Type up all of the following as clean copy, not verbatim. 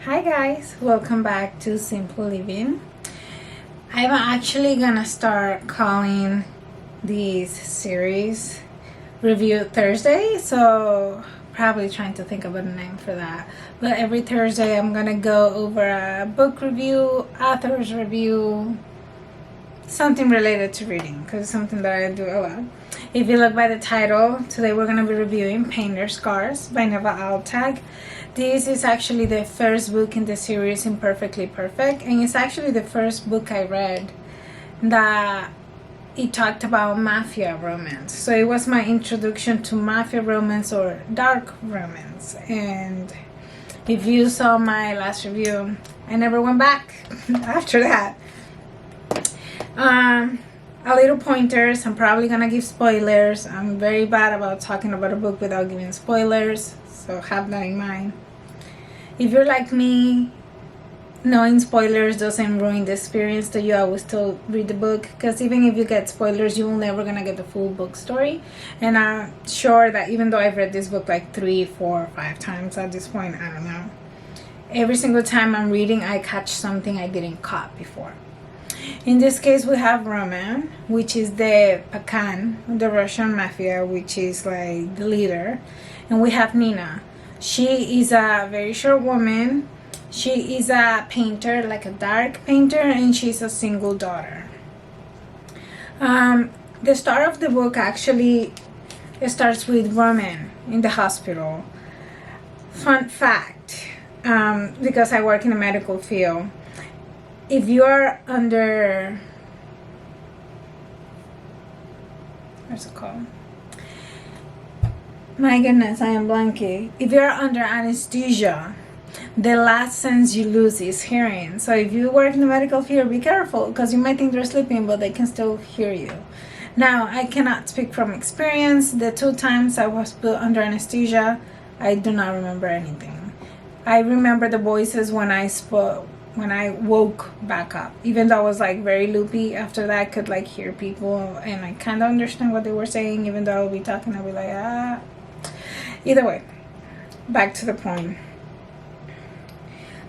Hi guys, welcome back to Simple Living. I'm actually gonna start calling this series Review Thursday, so probably trying to think of a name for that. But every Thursday I'm gonna go over a book review, author's review, something related to reading, because it's something that I do a lot. If you look by the title, today we're gonna be reviewing Paint Your Scars by Neva Altaj. This is actually the first book in the series Imperfectly Perfect, and it's actually the first book I read that it talked about mafia romance. So it was my introduction to mafia romance or dark romance. And if you saw my last review, I never went back after that. A little pointers. I'm probably gonna give spoilers. I'm very bad about talking about a book without giving spoilers, so have that in mind. If you're like me, knowing spoilers doesn't ruin the experience to you. I will still read the book, because even if you get spoilers, you're never gonna get the full book story. And I'm sure that even though I've read this book like 3, 4, 5 times at this point, I don't know, every single time I'm reading I catch something I didn't caught before. In this case we have Roman, which is the Pakan, the Russian mafia, which is like the leader, and we have Nina. She is a very short woman. She is a painter, like a dark painter, and she's a single daughter. The start of the book actually starts with Roman in the hospital. Fun fact, because I work in the medical field, if you're under, what's it called? My goodness, I am blanking. If you're under anesthesia, the last sense you lose is hearing. So if you work in the medical field, be careful, because you might think they're sleeping, but they can still hear you. Now, I cannot speak from experience. The 2 times I was put under anesthesia, I do not remember anything. I remember the voices when I spoke, when I woke back up. Even though I was like very loopy, after that I could like hear people and I kind of understand what they were saying. Even though I'll be talking, I'll be like, ah. Either way, back to the point.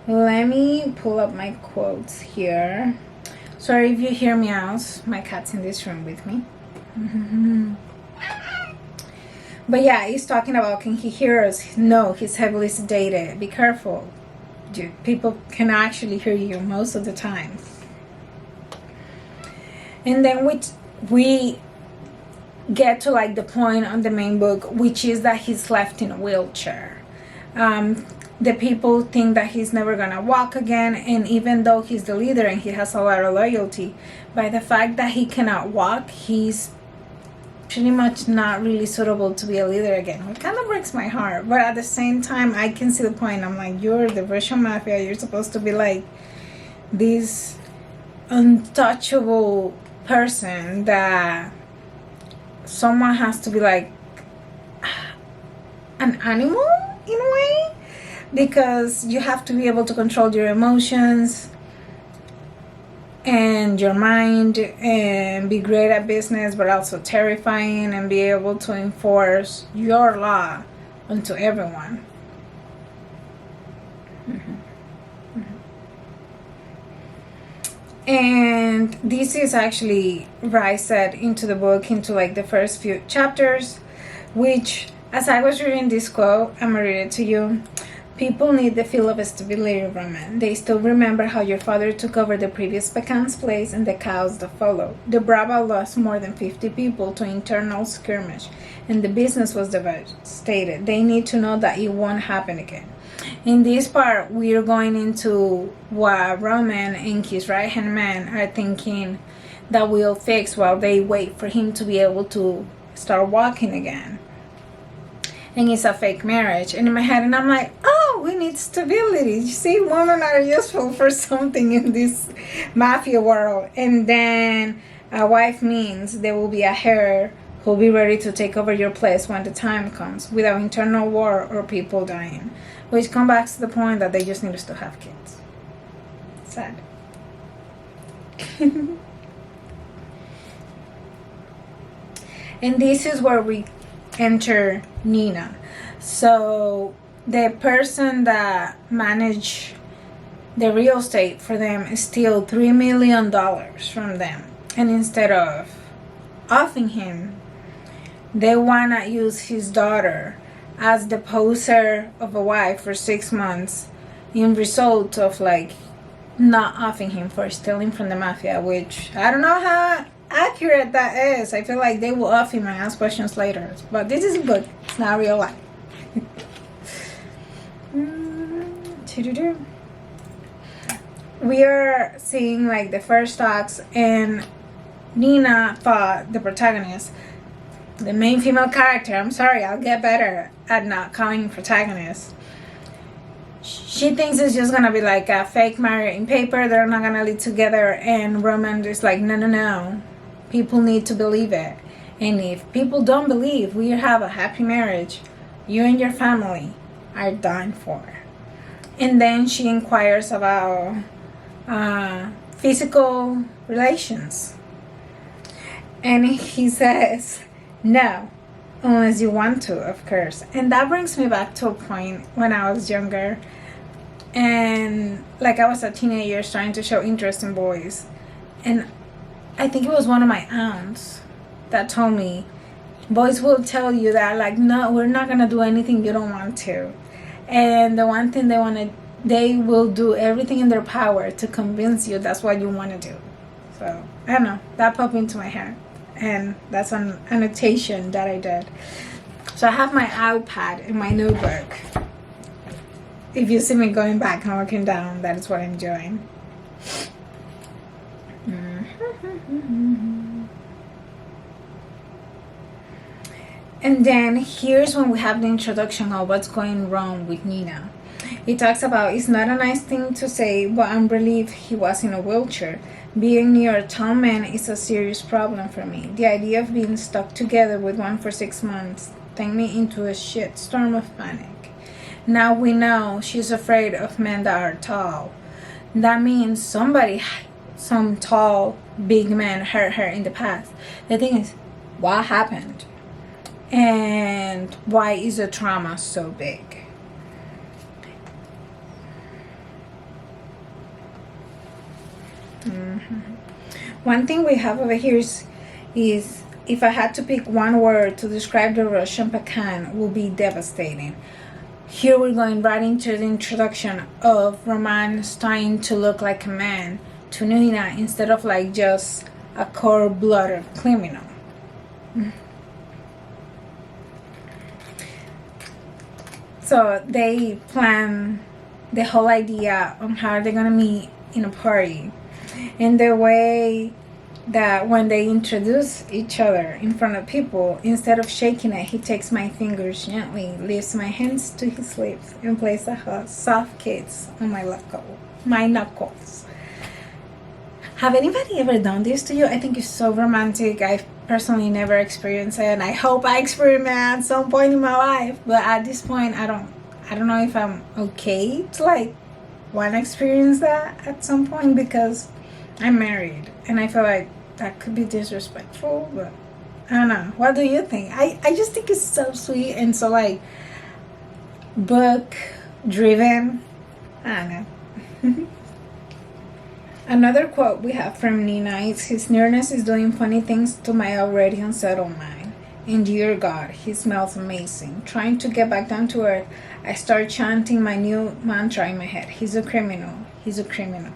Let me pull up my quotes here. Sorry if you hear meows. My cat's in this room with me. But yeah, he's talking about, can he hear us? No, he's heavily sedated. Be careful. People can actually hear you most of the time. And then we get to like the point on the main book, which is that he's left in a wheelchair. The people think that he's never gonna walk again, and even though he's the leader and he has a lot of loyalty, by the fact that he cannot walk, he's pretty much not really suitable to be a leader again. It kind of breaks my heart, but at the same time I can see the point. I'm like, you're the Russian mafia, you're supposed to be like this untouchable person that someone has to be like an animal in a way, because you have to be able to control your emotions and your mind and be great at business, but also terrifying, and be able to enforce your law onto everyone. And this is actually right set into the book, into like the first few chapters, which, as I was reading this quote, I'm gonna read it to you. People need the feel of stability, Roman. They still remember how your father took over the previous Pecan's place and the chaos that followed. The Brava lost more than 50 people to internal skirmish, and the business was devastated. They need to know that it won't happen again. In this part, we are going into what Roman and his right-hand man are thinking that will fix while they wait for him to be able to start walking again. And it's a fake marriage. And in my head, and I'm like, oh, we need stability. You see, women are useful for something in this mafia world. And then a wife means there will be a heir who'll be ready to take over your place when the time comes, without internal war or people dying. Which comes back to the point that they just need us to have kids. Sad. And this is where we enter Nina. So the person that managed the real estate for them steal $3 million from them. And instead of offing him, they wanna use his daughter as the poser of a wife for 6 months in result of like not offing him for stealing from the mafia, which I don't know how accurate that is. I feel like they will off him and ask questions later. But this is a book, it's not real life. We are seeing like the first talks, and Nina thought the protagonist, the main female character, I'm sorry, I'll get better at not calling him protagonist. She thinks it's just gonna be like a fake marriage in paper, they're not gonna live together, and Roman is like, no. People need to believe it. And if people don't believe we have a happy marriage, you and your family are done for. And then she inquires about physical relations. And he says, no, unless you want to, of course. And that brings me back to a point when I was younger. And like I was a teenager trying to show interest in boys. And I think it was one of my aunts that told me, boys will tell you that like, no, we're not going to do anything you don't want to. And the one thing they will do everything in their power to convince you that's what you want to do. So, I don't know, that popped into my head. And that's an annotation that I did. So I have my iPad in my notebook. If you see me going back and working down, that is what I'm doing. And then here's when we have the introduction of what's going wrong with Nina. It talks about, it's not a nice thing to say, but I'm relieved he was in a wheelchair. Being near a tall man is a serious problem for me. The idea of being stuck together with one for 6 months threw me into a shitstorm of panic. Now we know she's afraid of men that are tall. That means some tall, big man hurt her in the past. The thing is, what happened? And why is the trauma so big? One thing we have over here is if I had to pick one word to describe the Russian Pecan, it would be devastating. Here we're going right into the introduction of Roman starting to look like a man to Nina instead of like just a cold-blooded criminal. So they plan the whole idea on how they're gonna meet in a party. And the way that when they introduce each other in front of people, instead of shaking it, he takes my fingers gently, lifts my hands to his lips, and places a soft kiss on my knuckles. Have anybody ever done this to you? I think it's so romantic. I've personally never experienced it, and I hope I experience it at some point in my life. But at this point, I don't know if I'm okay to like want to experience that at some point, because I'm married and I feel like that could be disrespectful. But I don't know. What do you think? I just think it's so sweet and so like book driven. I don't know. Another quote we have from Nina is, his nearness is doing funny things to my already unsettled mind. And dear God, he smells amazing. Trying to get back down to earth, I start chanting my new mantra in my head. He's a criminal. He's a criminal.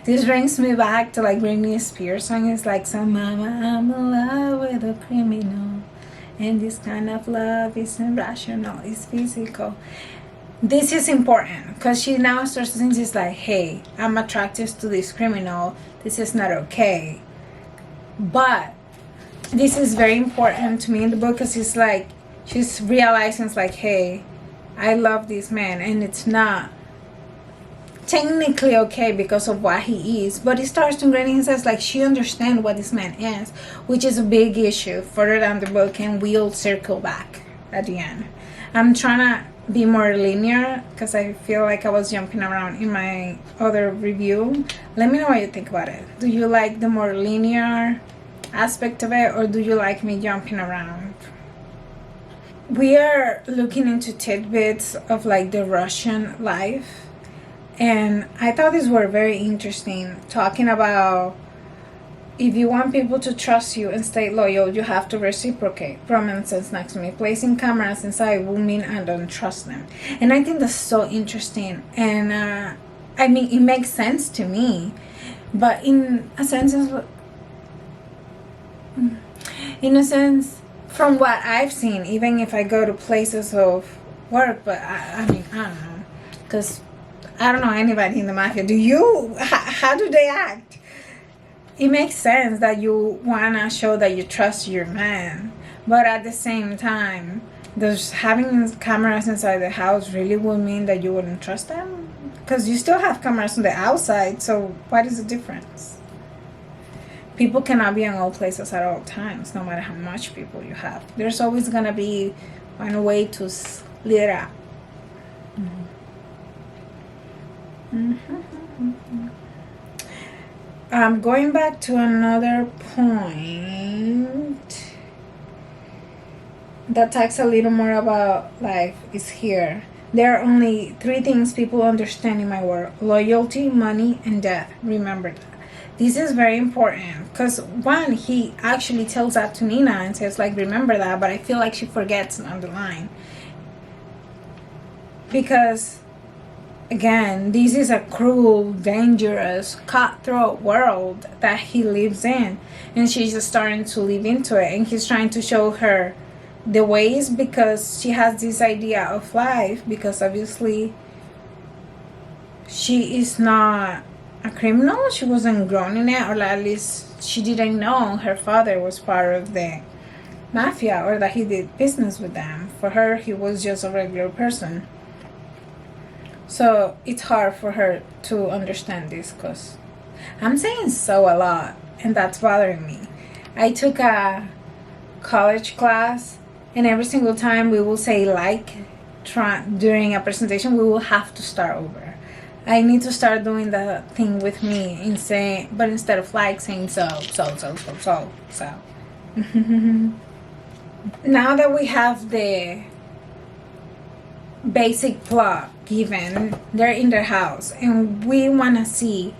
This brings me back to like Britney Spears song. It's like, so mama, I'm in love with a criminal. And this kind of love isn't rational, it's physical. This is important because she now starts to think, she's like, hey, I'm attracted to this criminal. This is not okay. But this is very important to me in the book because it's like, she's realizing it's like, hey, I love this man and it's not technically okay because of what he is, but it starts to ingrain in says like she understands what this man is, which is a big issue further down the book, and we'll circle back at the end. I'm trying to be more linear because I feel like I was jumping around in my other review. Let me know what you think about it. Do you like the more linear aspect of it, or do you like me jumping around? We are looking into tidbits of like the Russian life, And I thought these were very interesting, talking about if you want people to trust you and stay loyal, you have to reciprocate. Roman says next to me, placing cameras inside will mean I don't trust them. And I think that's so interesting. And I mean, it makes sense to me. But in a sense, from what I've seen, even if I go to places of work, but I mean, I don't know. Because I don't know anybody in the mafia. Do you? How do they act? It makes sense that you want to show that you trust your man. But at the same time, does having cameras inside the house really would mean that you wouldn't trust them? Because you still have cameras on the outside, so what is the difference? People cannot be in all places at all times, no matter how much people you have. There's always going to be one way to slip out. Going back to another point that talks a little more about life is here. There are only 3 things people understand in my world: loyalty, money, and death. Remember that. This is very important because one, he actually tells that to Nina and says like, remember that, but I feel like she forgets on the line. Because again, this is a cruel, dangerous, cutthroat world that he lives in. And she's just starting to live into it. And he's trying to show her the ways because she has this idea of life. Because obviously, she is not a criminal. She wasn't grown in it. Or at least she didn't know her father was part of the mafia or that he did business with them. For her, he was just a regular person. So it's hard for her to understand this because I'm saying so a lot and that's bothering me. I took a college class and every single time we will say during a presentation, we will have to start over. I need to start doing the thing with me but instead of saying so. Now that we have the basic plot given, they're in their house and we want to see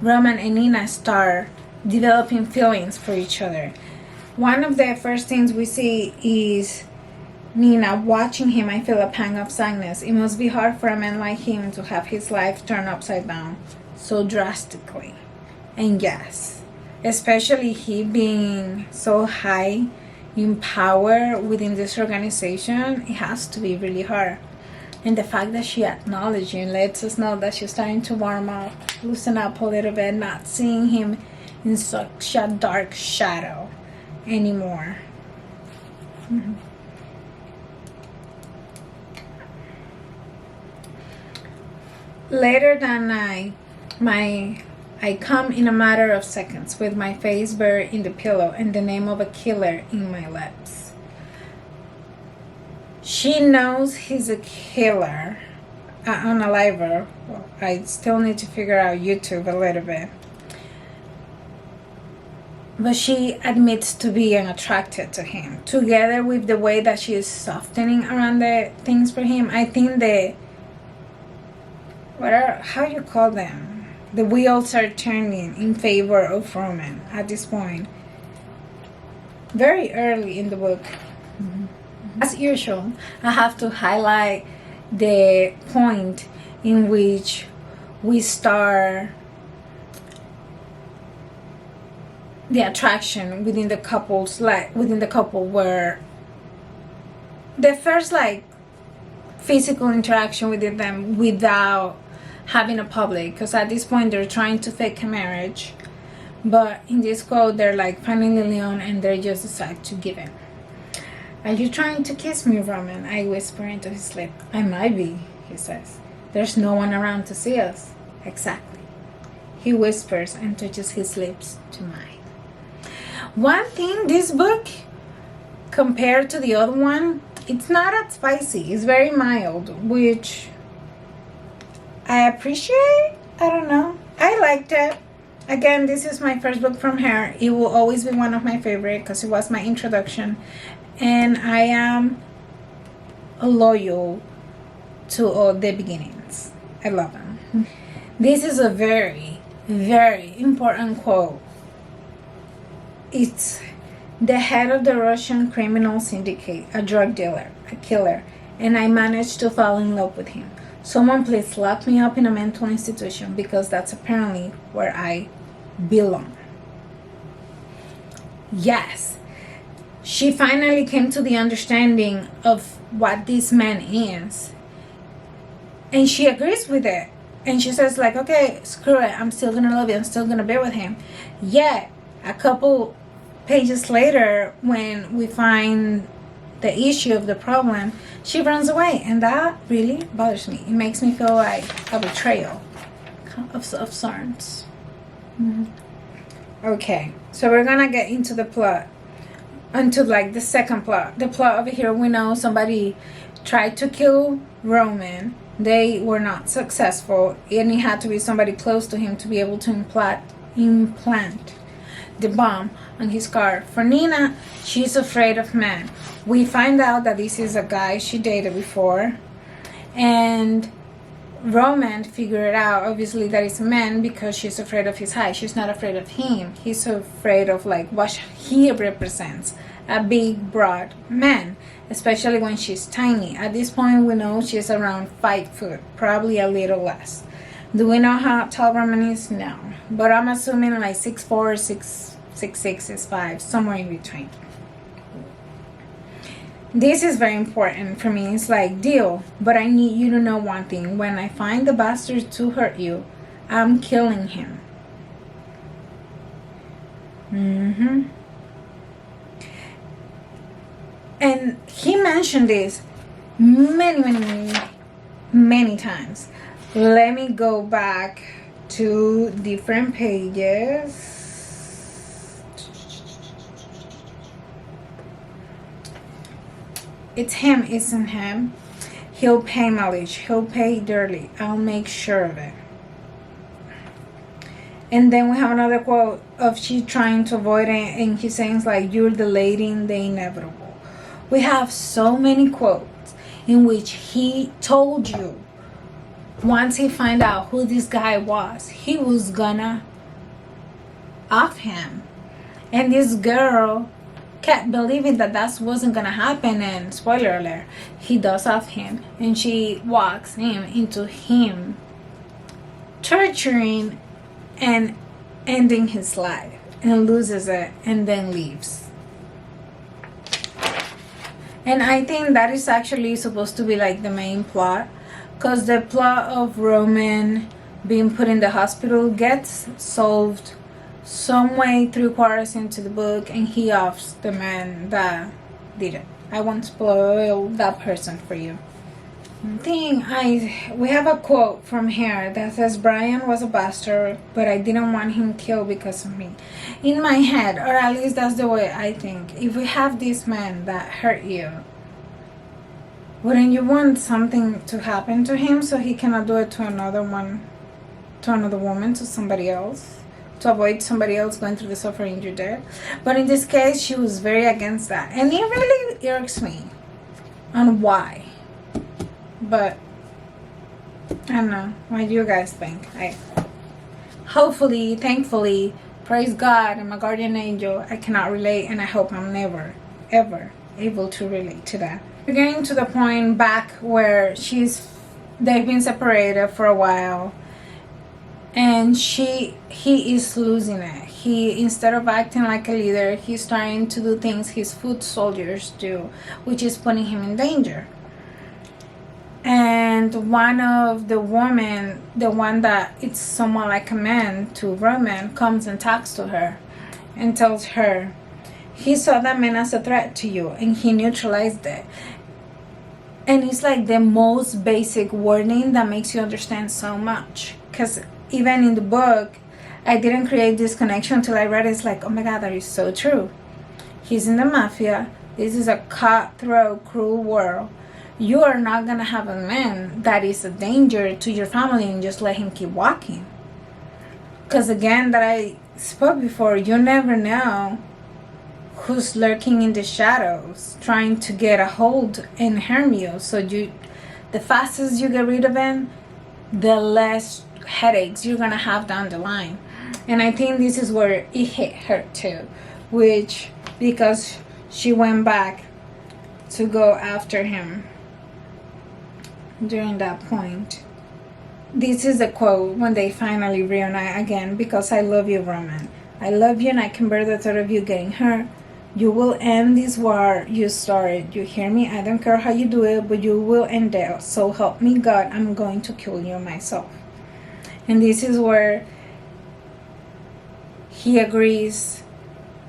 Roman and Nina start developing feelings for each other. One of the first things we see is Nina watching him. I feel a pang of sadness. It must be hard for a man like him to have his life turned upside down so drastically. And yes, especially he being so high in power within this organization, it has to be really hard. And the fact that she acknowledged him lets us know that she's starting to warm up, loosen up a little bit, not seeing him in such a dark shadow anymore. Later that night, I come in a matter of seconds with my face buried in the pillow and the name of a killer in my lips. She knows he's a killer. Unaliver. Well, I still need to figure out YouTube a little bit. But she admits to being attracted to him. Together with the way that she is softening around the things for him, I think how you call them? The wheels are turning in favor of Roman at this point. Very early in the book. As usual, I have to highlight the point in which we start the attraction within the couples, within the couple, where the first physical interaction with them without having a public, because at this point they're trying to fake a marriage, but in this quote they're finding Leon and they just decide to give in. Are you trying to kiss me, Roman? I whisper into his lip. I might be, he says. There's no one around to see us. Exactly. He whispers and touches his lips to mine. One thing, this book, compared to the other one, it's not that spicy. It's very mild, which I appreciate. I don't know. I liked it. Again, this is my first book from her. It will always be one of my favorite because it was my introduction. And I am loyal to all the beginnings. I love him. This is a very, very important quote. It's the head of the Russian criminal syndicate, a drug dealer, a killer, and I managed to fall in love with him. Someone please lock me up in a mental institution because that's apparently where I belong. Yes, she finally came to the understanding of what this man is. And she agrees with it. And she says like, okay, screw it. I'm still gonna love you. I'm still gonna be with him. Yet, a couple pages later, when we find the issue of the problem, she runs away. And that really bothers me. It makes me feel like a betrayal of sorts. Mm-hmm. Okay, so we're gonna get into the plot. Into like the second plot. The plot over here, we know somebody tried to kill Roman. They were not successful, and it had to be somebody close to him to be able to implant the bomb on his car. For Nina, she's afraid of men. We find out that this is a guy she dated before, and Roman figured out obviously that it's a man because she's afraid of his height. She's not afraid of him. He's afraid of like what he represents, a big broad man, especially when she's tiny. At this point we know she's around 5 foot, probably a little less. Do we know how tall Roman is? No, but I'm assuming like 6'4", 6'6", is 5, somewhere in between. This is very important for me. It's like, deal, but I need you to know one thing. When I find the bastard to hurt you, I'm killing him. And he mentioned this many times. Let me go back to different pages. It's him, isn't him? He'll pay mileage. He'll pay dearly. I'll make sure of it. And then we have another quote of she trying to avoid it, and he's saying like, you're delaying the inevitable. We have so many quotes in which he told you once he find out who this guy was, he was gonna off him. And this girl kept believing that wasn't gonna happen, and spoiler alert, he does off him, and she walks him into him torturing and ending his life, and loses it and then leaves. And I think that is actually supposed to be like the main plot, because the plot of Roman being put in the hospital gets solved some way 3/4 into the book, and he offs the man that did it. I won't spoil that person for you. We have a quote from here that says, Brian was a bastard, but I didn't want him killed because of me. In my head, or at least that's the way I think, if we have this man that hurt you, wouldn't you want something to happen to him so he cannot do it to another woman, to somebody else, to avoid somebody else going through the suffering you did? But in this case, she was very against that, and it really irks me on why. But I don't know. What do you guys think? Hopefully, thankfully, praise God, I'm a guardian angel. I cannot relate, and I hope I'm never, ever able to relate to that. We're getting to the point back where they've been separated for a while, and he is losing it. He, instead of acting like a leader, he's starting to do things his foot soldiers do, which is putting him in danger. And one of the women, the one that it's somewhat like a man to Roman, comes and talks to her and tells her he saw that man as a threat to you and he neutralized it. And it's like the most basic wording that makes you understand so much. Because even in the book, I didn't create this connection until I read it. It's like, oh my God, that is so true. He's in the mafia. This is a cutthroat, cruel world. You are not going to have a man that is a danger to your family and just let him keep walking. Because again, that I spoke before, you never know who's lurking in the shadows trying to get a hold and harm you. So the fastest you get rid of him, the less headaches you're gonna have down the line. And I think this is where it hit her too, which because she went back to go after him during that point. This is the quote when they finally reunite again. Because I love you, Roman. I love you and I can bear the thought of you getting hurt. You will end this war you started. You hear me? I don't care how you do it, but you will end it. So help me God, I'm going to kill you myself. And this is where he agrees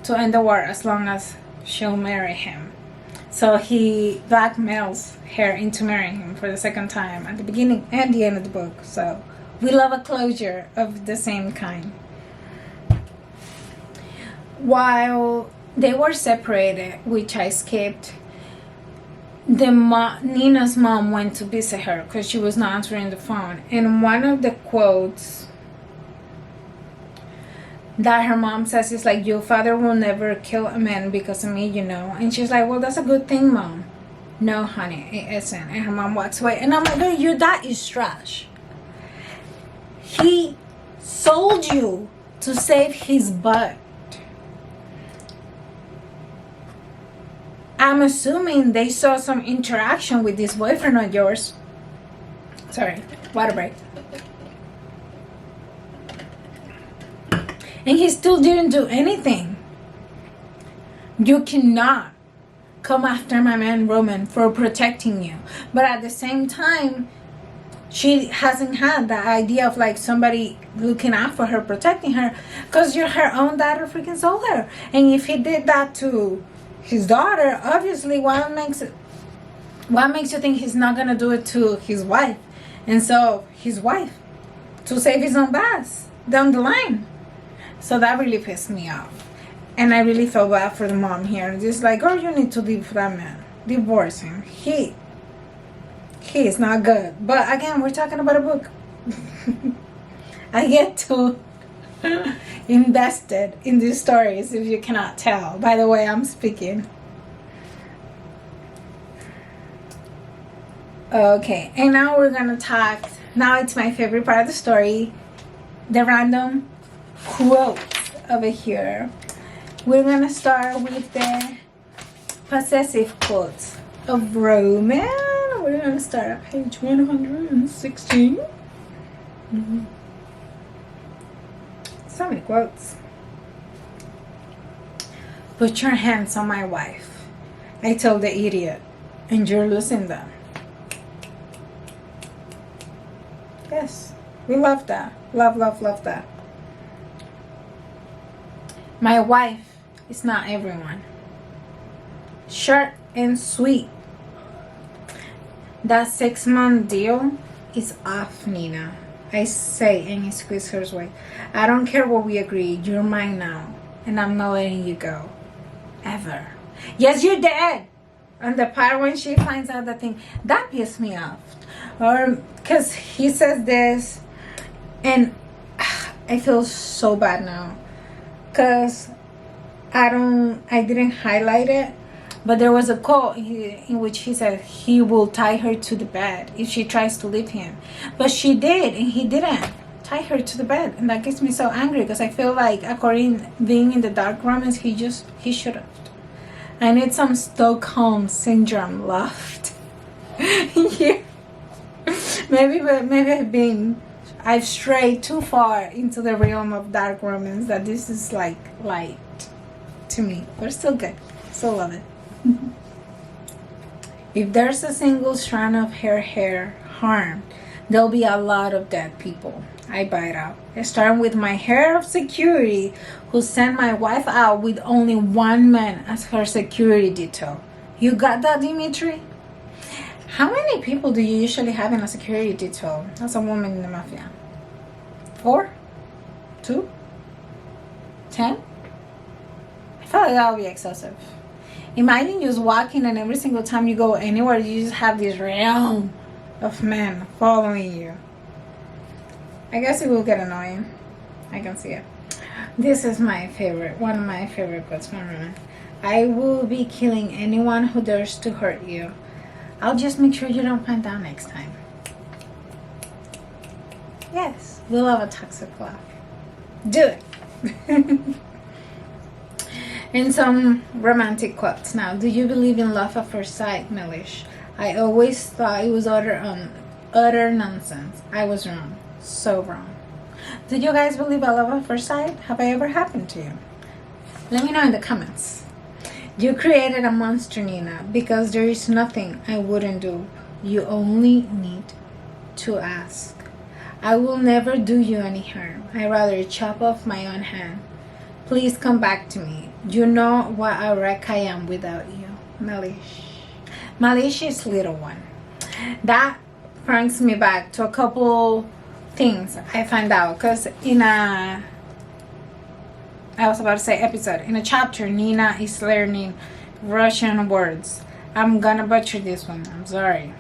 to end the war as long as she'll marry him. So he blackmails her into marrying him for the second time at the beginning and the end of the book. So we love a closure of the same kind. While they were separated, which I skipped, Nina's mom went to visit her because she was not answering the phone. And one of the quotes that her mom says is like, your father will never kill a man because of me, you know. And she's like, well, that's a good thing, Mom. No, honey, it isn't. And her mom walks away. And I'm like, girl, your dad is trash. He sold you to save his butt. I'm assuming they saw some interaction with this boyfriend of yours. Sorry, water break. And he still didn't do anything. You cannot come after my man Roman for protecting you. But at the same time, she hasn't had that idea of like somebody looking out for her, protecting her. Because you're her own daughter freaking sold her. And if he did that to his daughter, obviously what makes you think he's not gonna do it to his wife? And so his wife, to save his own ass down the line. So that really pissed me off. And I really felt bad for the mom here. Just like, oh, you need to leave that man. Divorce him. He is not good. But again, we're talking about a book. I get too invested in these stories, if you cannot tell by the way I'm speaking. Okay, and now we're gonna talk. Now it's my favorite part of the story, the random quotes over here. We're gonna start with the possessive quotes of Roman. We're gonna start at page 116. So many quotes. Put your hands on my wife, I told the idiot, and you're losing them. Yes, we love that. Love, love, love that. My wife is not everyone. Short and sweet. That 6-month deal is off, Nina. I say in Squeezer's way. I don't care what we agree. You're mine now. And I'm not letting you go. Ever. Yes, you're dead. And the part when she finds out that thing, that pissed me off. Or, because he says this, and I feel so bad now. Because I didn't highlight it. But there was a quote in which he said he will tie her to the bed if she tries to leave him. But she did, and he didn't tie her to the bed. And that gets me so angry because I feel like, according being in the dark romance, he should have. I need some Stockholm syndrome left. Yeah. Maybe I've strayed too far into the realm of dark romance that this is like light to me. But still good. Still love it. If there's a single strand of her hair harmed, there'll be a lot of dead people. I bite out. Starting with my hair of security, who sent my wife out with only one man as her security detail. You got that, Dimitri? How many people do you usually have in a security detail as a woman in the mafia? 4? 2? 10? I feel like that would be excessive. Imagine just walking and every single time you go anywhere, you just have this realm of men following you. I guess it will get annoying. I can see it. This is my favorite, one of my favorite quotes from Roman. I will be killing anyone who dares to hurt you. I'll just make sure you don't find out next time. Yes, we love a toxic love. Do it. And some romantic quotes now. Do you believe in love at first sight, Milish? I always thought it was utter nonsense. I was wrong. So wrong. Do you guys believe in love at first sight? Have I ever happened to you? Let me know in the comments. You created a monster, Nina, because there is nothing I wouldn't do. You only need to ask. I will never do you any harm. I'd rather chop off my own hand. Please come back to me. You know what a wreck I am without you. Malish. Malish is little one. That brings me back to a couple things I found out. Because I was about to say episode. In a chapter, Nina is learning Russian words. I'm gonna butcher this one. I'm sorry.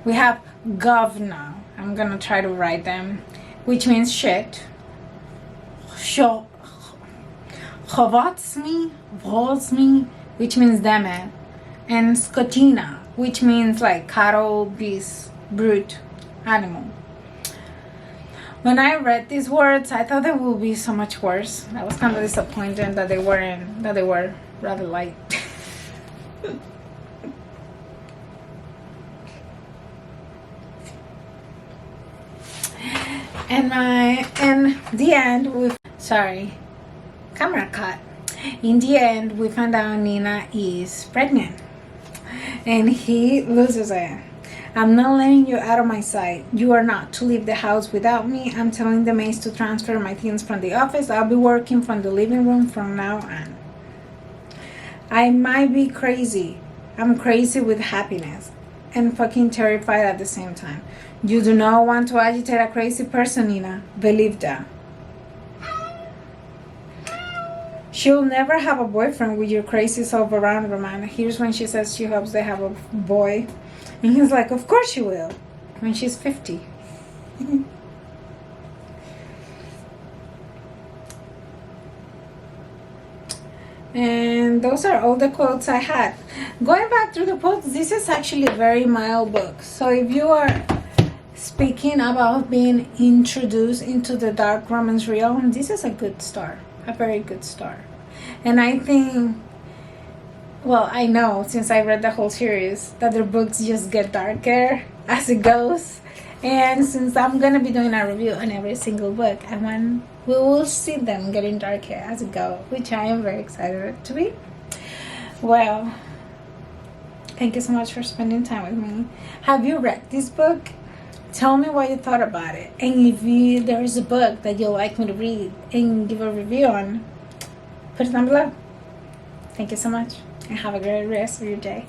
We have govna. I'm gonna try to write them, which means shit. Chovatsmi, which means damn it. And skotina, which means like cattle, beast, brute, animal. When I read these words, I thought they would be so much worse. I was kind of disappointed that they were rather light. And the end with camera cut. In the end, we found out Nina is pregnant, and he loses it. I'm not letting you out of my sight. You are not to leave the house without me. I'm telling the maids to transfer my things from the office. I'll be working from the living room from now on. I might be crazy. I'm crazy with happiness and fucking terrified at the same time. You do not want to agitate a crazy person, Nina. Believe that. She'll never have a boyfriend with your crazy self around, Roman. Here's when she says she hopes they have a boy. And he's like, of course she will. When she's 50. And those are all the quotes I had. Going back through the quotes, this is actually a very mild book. So if you are speaking about being introduced into the dark romance realm, this is a good start. A very good start. And I think, well, I know since I read the whole series that the books just get darker as it goes. And since I'm going to be doing a review on every single book, we will see them getting darker as it goes, which I am very excited to be. Well, thank you so much for spending time with me. Have you read this book? Tell me what you thought about it. And if there is a book that you'd like me to read and give a review on, put it down below. Thank you so much, and have a great rest of your day.